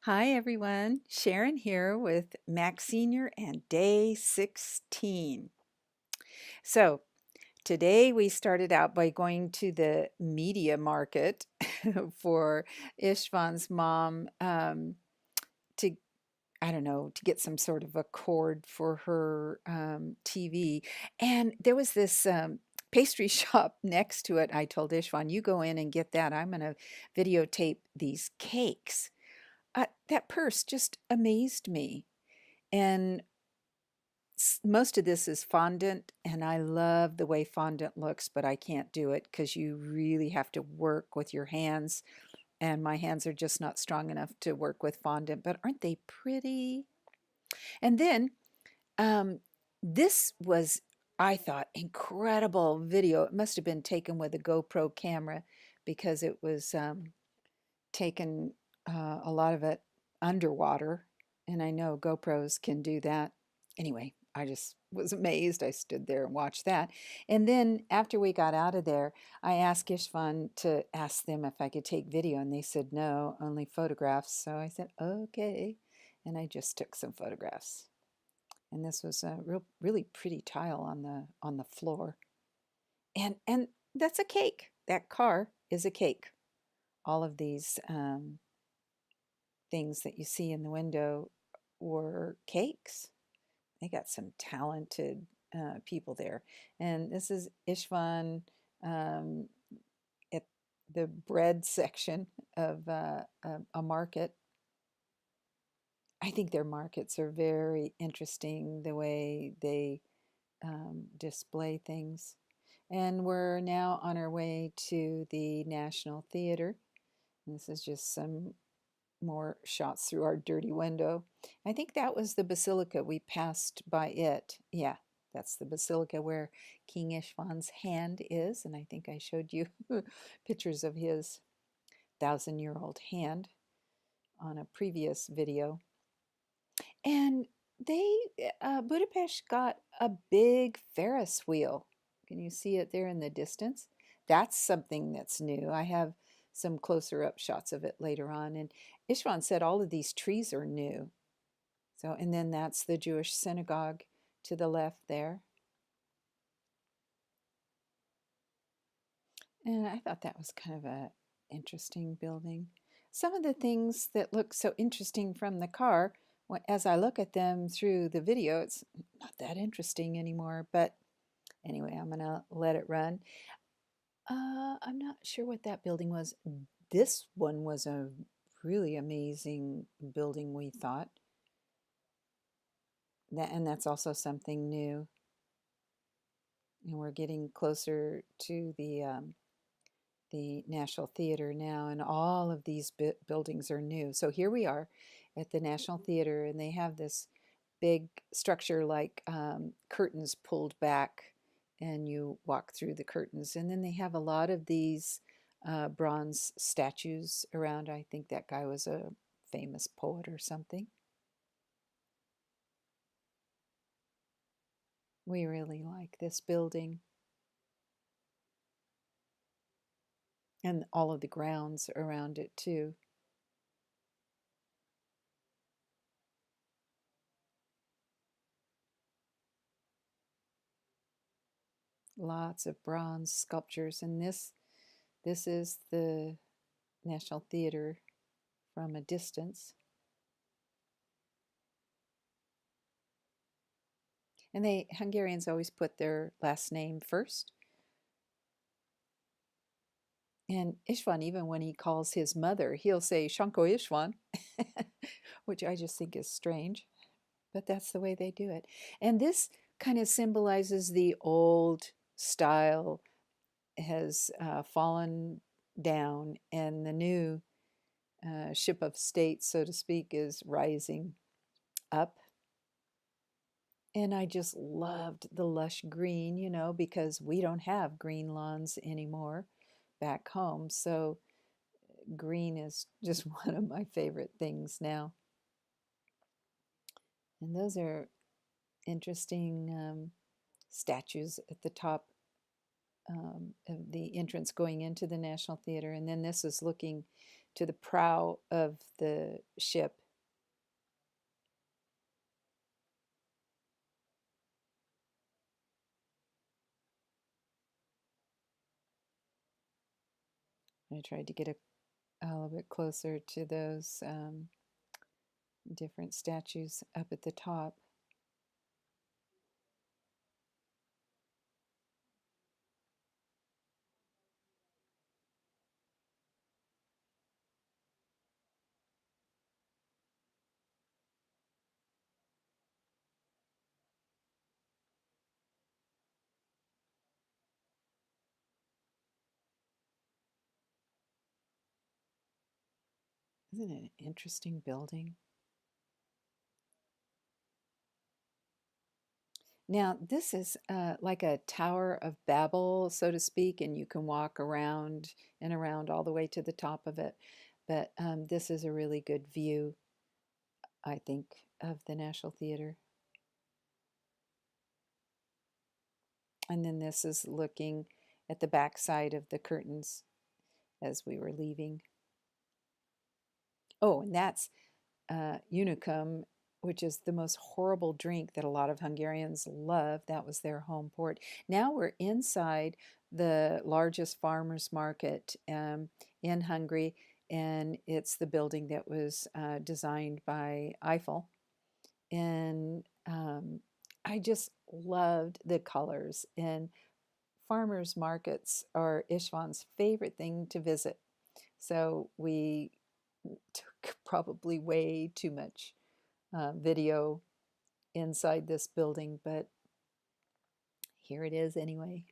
Hi everyone, Sharon here with Mac Senior and day 16. So today we started out by going to the media market for Ishvan's mom to, I don't know, to get some sort of a cord for her TV. And there was this pastry shop next to it. I told Ishvan, you go in and get that. I'm going to videotape these cakes. That purse just amazed me. And most of this is fondant, and I love the way fondant looks, but I can't do it because you really have to work with your hands, and my hands are just not strong enough to work with fondant. But aren't they pretty? And then um, this was, I thought, incredible video. It must have been taken with a GoPro camera because it was taken a lot of it underwater, and I know GoPros can do that. Anyway, I just was amazed. I stood there and watched that. And then after we got out of there, I asked Ishvan to ask them if I could take video, and they said no, only photographs. So I said, okay. And I just took some photographs. And this was a really pretty tile on the floor. And that's a cake. That car is a cake. All of these things that you see in the window were cakes. They got some talented people there. And this is Ishvan um, at the bread section of a market. I think their markets are very interesting, the way they display things. And we're now on our way to the National Theater. This is just some more shots through our dirty window. I think that was the basilica. We passed by it. Yeah, that's the basilica where King Ishvan's hand is. And I think I showed you pictures of his 1,000-year-old hand on a previous video. And Budapest got a big Ferris wheel. Can you see it there in the distance? That's something that's new. I have some closer up shots of it later on. And Ishvan said all of these trees are new. So, and then that's the Jewish synagogue to the left there. And I thought that was kind of a interesting building. Some of the things that look so interesting from the car, as I look at them through the video, it's not that interesting anymore. But anyway, I'm gonna let it run. I'm not sure what that building was. This one was a really amazing building, we thought. And that's also something new. And we're getting closer to the National Theater now, and all of these buildings are new. So here we are at the National Theater, and they have this big structure like curtains pulled back, and you walk through the curtains. And then they have a lot of these bronze statues around. I think that guy was a famous poet or something. We really like this building and all of the grounds around it too. Lots of bronze sculptures, and this is the National Theater from a distance. And Hungarians always put their last name first. And Ishvan, even when he calls his mother, he'll say Shanko Ishvan, which I just think is strange, but that's the way they do it. And this kind of symbolizes the old style has fallen down, and the new ship of state, so to speak, is rising up. And I just loved the lush green, because we don't have green lawns anymore back home. So green is just one of my favorite things now. And those are interesting statues at the top of the entrance going into the National Theater. And then this is looking to the prow of the ship. I tried to get a little bit closer to those different statues up at the top. Isn't it an interesting building? Now, this is like a Tower of Babel, so to speak, and you can walk around and around all the way to the top of it. But this is a really good view, I think, of the National Theater. And then this is looking at the back side of the curtains as we were leaving. Oh, and that's Unicum, which is the most horrible drink that a lot of Hungarians love. That was their home port. Now we're inside the largest farmers market in Hungary, and it's the building that was designed by Eiffel. And I just loved the colors. And farmers markets are Istvan's favorite thing to visit. So we took probably way too much video inside this building, but here it is anyway.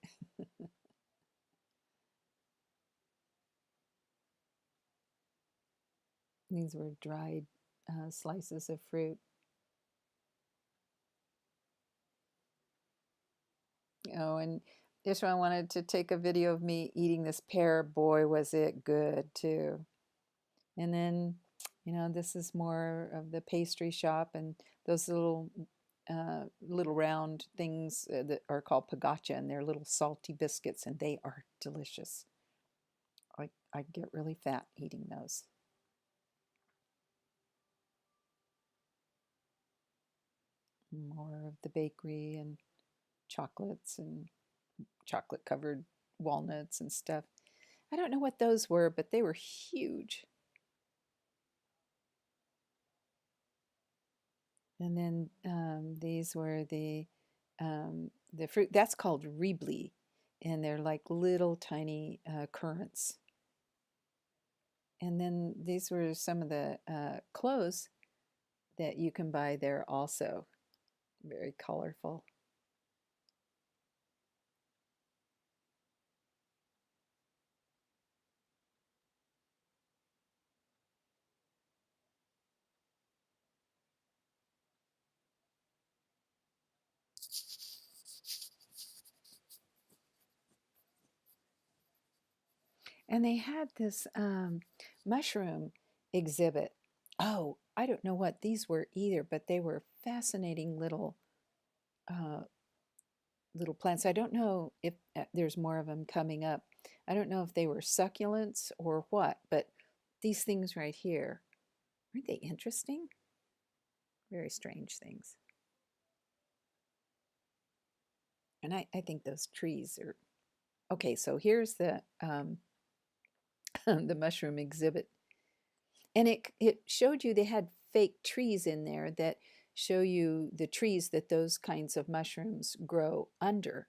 These were dried slices of fruit. Oh, and Ishmael wanted to take a video of me eating this pear. Boy, was it good too. And then, this is more of the pastry shop and those little round things that are called pagacha, and they're little salty biscuits, and they are delicious. I get really fat eating those. More of the bakery and chocolates and chocolate covered walnuts and stuff. I don't know what those were, but they were huge. And then these were the fruit. That's called ribli, and they're like little tiny currants. And then these were some of the clothes that you can buy there also. Very colorful. And they had this mushroom exhibit. Oh, I don't know what these were either, but they were fascinating uh, little plants. I don't know if there's more of them coming up. I don't know if they were succulents or what, but these things right here, aren't they interesting? Very strange things. And I think those trees are okay. So here's the the mushroom exhibit, and it showed you they had fake trees in there that show you the trees that those kinds of mushrooms grow under,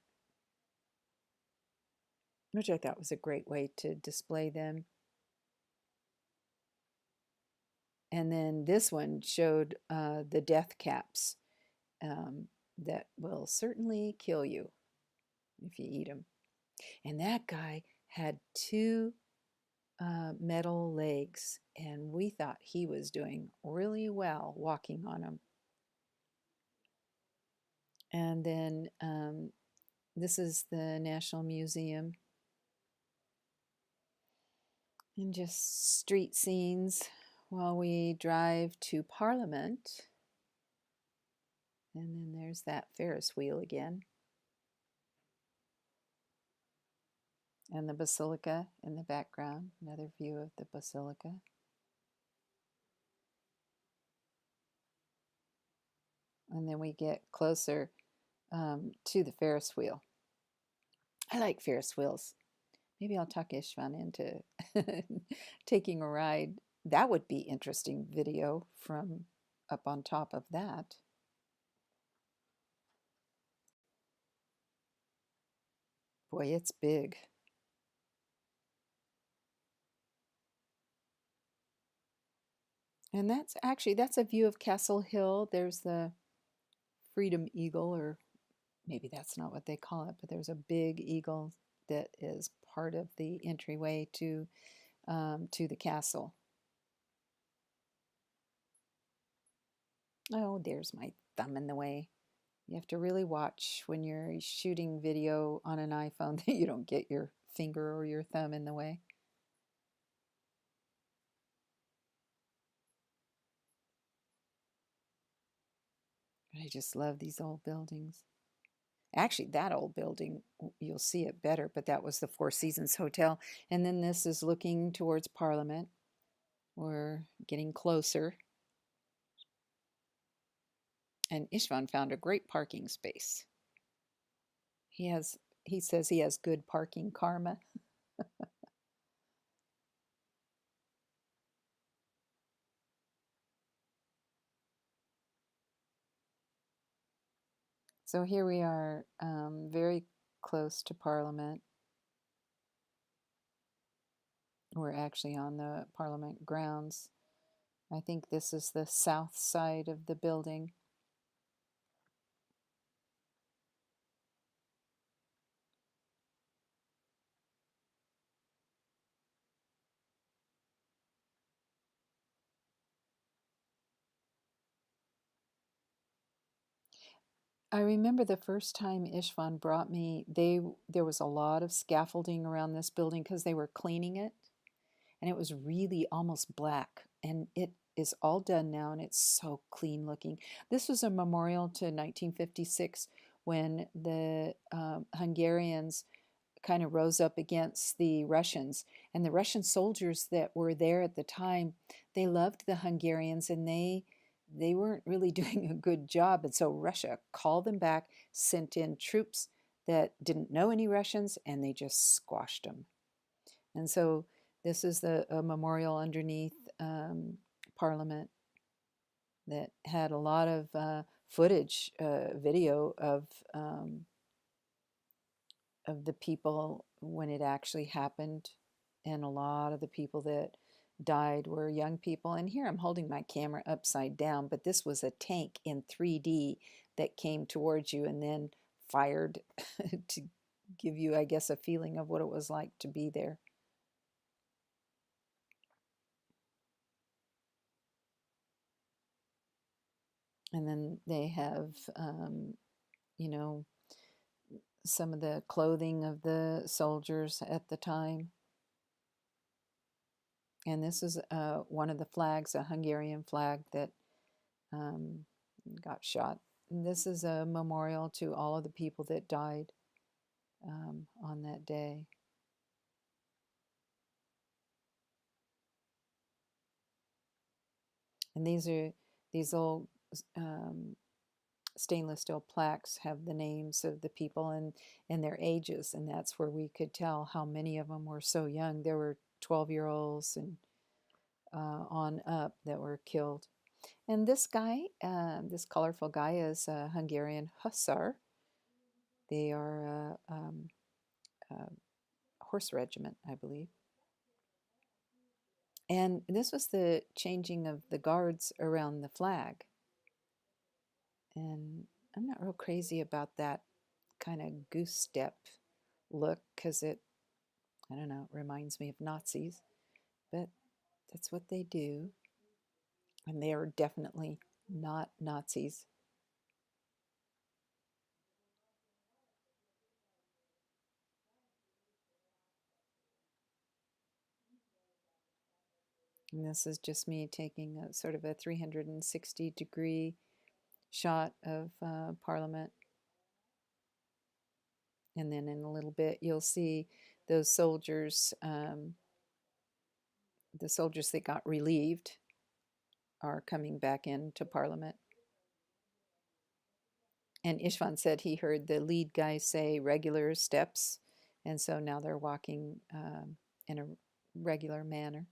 which I thought was a great way to display them. And then this one showed the death caps that will certainly kill you if you eat them. And that guy had two metal legs, and we thought he was doing really well walking on them. And then this is the National Museum, and just street scenes while we drive to Parliament. And then there's that Ferris wheel again. And the basilica in the background, another view of the basilica. And then we get closer to the Ferris wheel. I like Ferris wheels. Maybe I'll talk Ishvan into taking a ride. That would be interesting video from up on top of that. Boy, it's big. And that's a view of Castle Hill. There's the Freedom Eagle, or maybe that's not what they call it, but there's a big eagle that is part of the entryway to the castle. Oh, there's my thumb in the way. You have to really watch when you're shooting video on an iPhone that you don't get your finger or your thumb in the way. I just love these old buildings. Actually, that old building, you'll see it better, but that was the Four Seasons Hotel. And then this is looking towards Parliament. We're getting closer. And Ishvan found a great parking space. He says he has good parking karma. So here we are, very close to Parliament. We're actually on the Parliament grounds. I think this is the south side of the building. I remember the first time Ishvan brought me, there was a lot of scaffolding around this building because they were cleaning it, and it was really almost black. And it is all done now, and it's so clean looking. This was a memorial to 1956 when the Hungarians kind of rose up against the Russians. And the Russian soldiers that were there at the time, they loved the Hungarians, and they weren't really doing a good job. And so Russia called them back, sent in troops that didn't know any Russians, and they just squashed them. And so this is a memorial underneath Parliament that had a lot of footage, video of the people when it actually happened. And a lot of the people that died were young people. And here I'm holding my camera upside down, but this was a tank in 3D that came towards you and then fired to give you, I guess, a feeling of what it was like to be there. And then they have, you know, some of the clothing of the soldiers at the time. And this is one of the flags, a Hungarian flag that um, got shot. And this is a memorial to all of the people that died on that day. And these old um, stainless steel plaques have the names of the people and their ages, and that's where we could tell how many of them were so young. There were 12-year-olds and on up that were killed. And this guy, this colorful guy, is a Hungarian hussar. They are a horse regiment, I believe. And this was the changing of the guards around the flag. And I'm not real crazy about that kind of goose step look because I don't know, it reminds me of Nazis. But that's what they do. And they are definitely not Nazis. And this is just me taking a sort of a 360-degree shot of Parliament. And then in a little bit, you'll see those soldiers, the soldiers that got relieved, are coming back into Parliament. And Ishvan said he heard the lead guy say regular steps, and so now they're walking in a regular manner.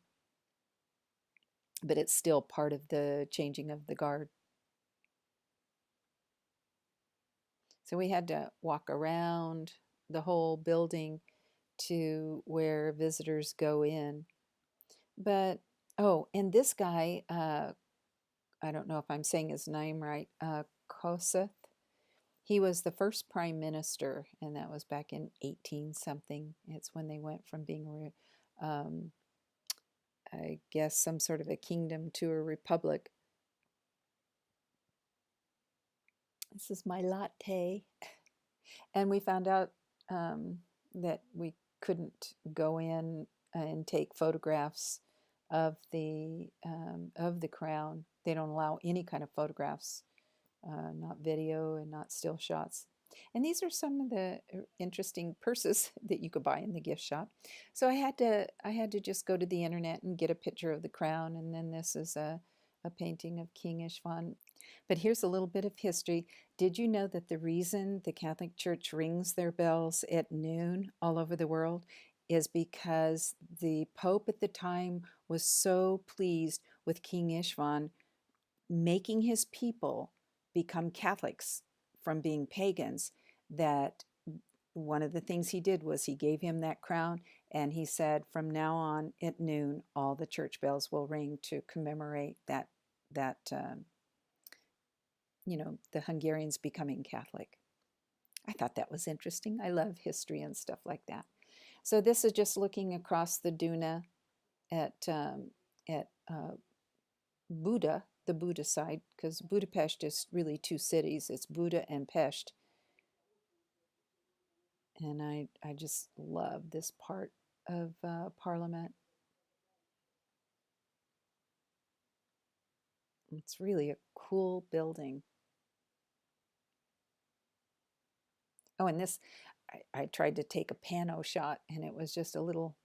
But it's still part of the changing of the guard. So we had to walk around the whole building to where visitors go in. But, oh, and this guy, I don't know if I'm saying his name right, Kossuth, he was the first prime minister, and that was back in 18 something. It's when they went from being, I guess, some sort of a kingdom to a republic. This is my latte. And we found out that we couldn't go in and take photographs of the crown. They don't allow any kind of photographs, not video and not still shots. And these are some of the interesting purses that you could buy in the gift shop. So I had to just go to the internet and get a picture of the crown. And then this is a painting of King Ishvan. But here's a little bit of history. Did you know that the reason the Catholic Church rings their bells at noon all over the world is because the Pope at the time was so pleased with King Ishvan making his people become Catholics from being pagans that one of the things he did was he gave him that crown, and he said from now on at noon all the church bells will ring to commemorate that the Hungarians becoming Catholic. I thought that was interesting. I love history and stuff like that. So this is just looking across the Duna at Buda, the Buda side, because Budapest is really two cities. It's Buda and Pest. And I just love this part of Parliament. It's really a cool building. Oh, and this, I tried to take a pano shot, and it was just a little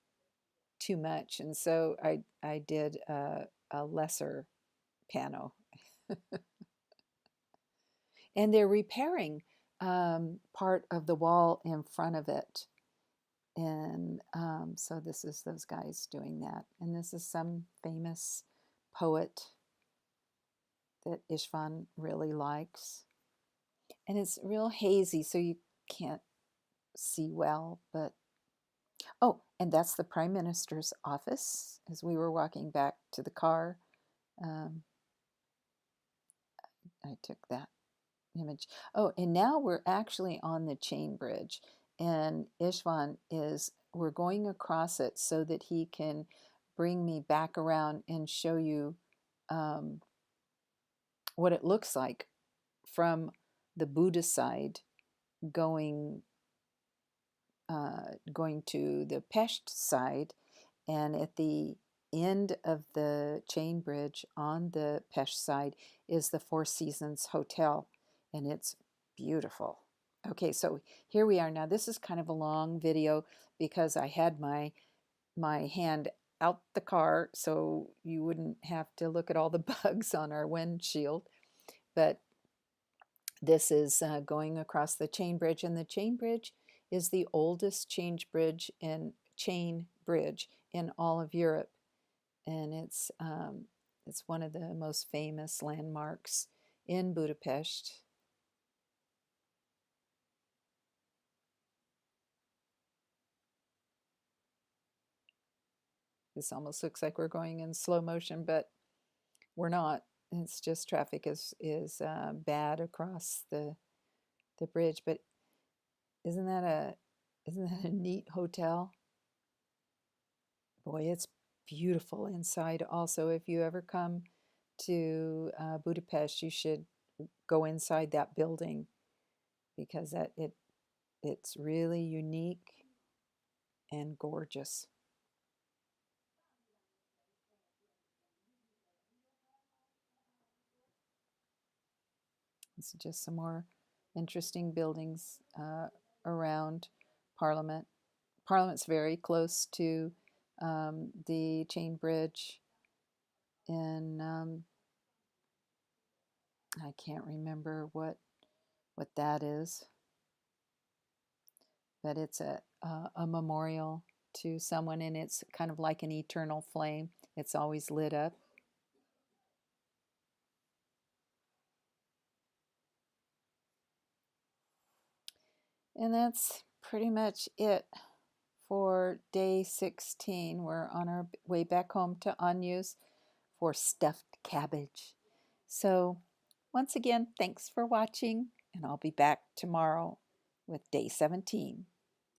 too much. And so I did a lesser pano. And they're repairing part of the wall in front of it. And so this is those guys doing that. And this is some famous poet that Ishvan really likes. And it's real hazy, so you can't see well. But, oh, and that's the Prime Minister's office as we were walking back to the car. Um, I took that image. Oh, and now we're actually on the chain bridge. And Ishvan we're going across it so that he can bring me back around and show you um, what it looks like from the Buddha side going going to the Pest side, and at the end of the chain bridge on the Pest side is the Four Seasons Hotel, and it's beautiful. Okay, so here we are now. This is kind of a long video because I had my hand out the car so you wouldn't have to look at all the bugs on our windshield. But this is going across the chain bridge, and the chain bridge is the oldest chain bridge in all of Europe, and it's one of the most famous landmarks in Budapest. This almost looks like we're going in slow motion, but we're not. It's just traffic is bad across the bridge. But isn't that a neat hotel? Boy, it's beautiful inside. Also, if you ever come to Budapest, you should go inside that building because it's really unique and gorgeous. It's just some more interesting buildings around Parliament. Parliament's very close to the chain bridge in I can't remember what that is, but it's a memorial to someone, and it's kind of like an eternal flame. It's always lit up. And that's pretty much it for day 16. We're on our way back home to Anyu's for stuffed cabbage. So once again, thanks for watching, and I'll be back tomorrow with day 17.